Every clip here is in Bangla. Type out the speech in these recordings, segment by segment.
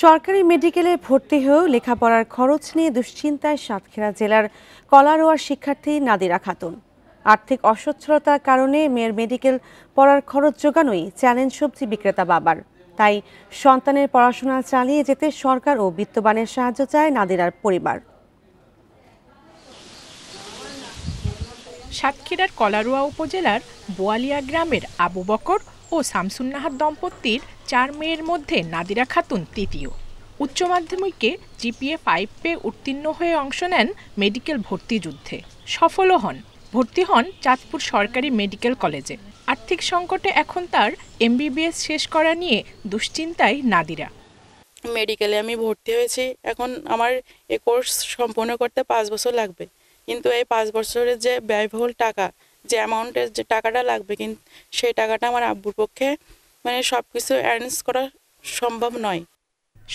সরকারি মেডিকেলে ভর্তি হয়েও লেখাপড়ার খরচ নিয়ে দুশ্চিন্তায় সাতক্ষীরা জেলার কলারোয়ার শিক্ষার্থী নাদিরা খাতুন। আর্থিক অসচ্ছলতার কারণে মেয়ের মেডিকেল পড়ার খরচ জোগানোই চ্যালেঞ্জ সবজি বিক্রেতা বাবার। তাই সন্তানের পড়াশোনা চালিয়ে যেতে সরকার ও বিত্তবানের সাহায্য চায় নাদিরার পরিবার। সাতক্ষীরার কলারোয়া উপজেলার বোয়ালিয়া গ্রামের আবু বকর ও শামসুন্নাহার দম্পতির ৪ মেয়ের মধ্যে নাদিরা খাতুন তৃতীয়। উচ্চ মাধ্যমিকে জিপিএ 5 পেয়ে উত্তীর্ণ হয়ে অংশ নেন মেডিকেল ভর্তি যুদ্ধে, সফলও হন। ভর্তি হন চাঁদপুর সরকারি মেডিকেল কলেজে। আর্থিক সংকটে এখন তার এমবিবিএস শেষ করা নিয়ে দুশ্চিন্তায় নাদিরা। মেডিকেলে আমি ভর্তি হয়েছি, এখন আমার এই কোর্স সম্পূর্ণ করতে 5 বছর লাগবে, কিন্তু এই 5 বছরের যে ব্যয়বহুল টাকা, যে অ্যামাউন্টের যে টাকাটা লাগবে, কিন্তু সেই টাকাটা আমার আব্বুর পক্ষে সব কিছু অ্যারেঞ্জ করা সম্ভব নয়।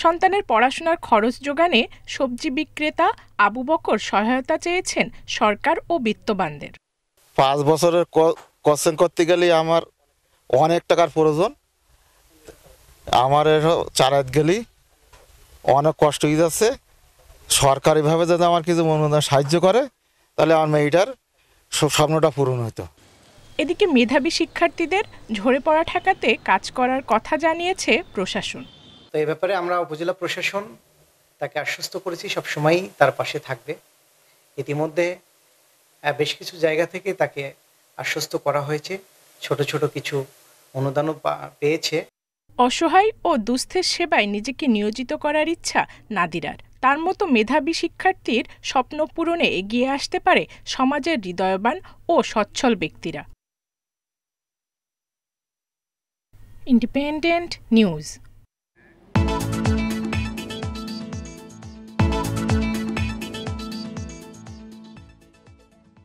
সন্তানের পড়াশোনার খরচ জোগানে সবজি বিক্রেতা আবু বকর সহায়তা চেয়েছেন সরকার ও বিত্তবানদের। 5 বছরের কোচিং করতে গেলে আমার অনেক টাকার প্রয়োজন। আমার চালাতে গেলে অনেক কষ্ট হয়ে যাচ্ছে। সরকারিভাবে যদি আমার কিছু অনুদান সাহায্য করে তাহলে আমার মেয়েটার স্বপ্নটা পূরণ হতো। এদিকে মেধাবী শিক্ষার্থীদের ঝরে পড়া ঠেকাতে কাজ করার কথা জানিয়েছে প্রশাসন। তো এই ব্যাপারে আমরা উপজেলা প্রশাসন তাকে আশ্বস্ত করেছি সবসময়ই তার পাশে থাকবে। ইতিমধ্যে বেশ কিছু জায়গা থেকে তাকে আশ্বস্ত করা হয়েছে, ছোট ছোট কিছু অনুদানও পেয়েছে। অসহায় ও দুস্থের সেবায় নিজেকে নিয়োজিত করার ইচ্ছা নাদিরার। তার মতো মেধাবী শিক্ষার্থীর স্বপ্ন পূরণে এগিয়ে আসতে পারে সমাজের হৃদয়বান ও সচ্ছল ব্যক্তিরা। Independent news.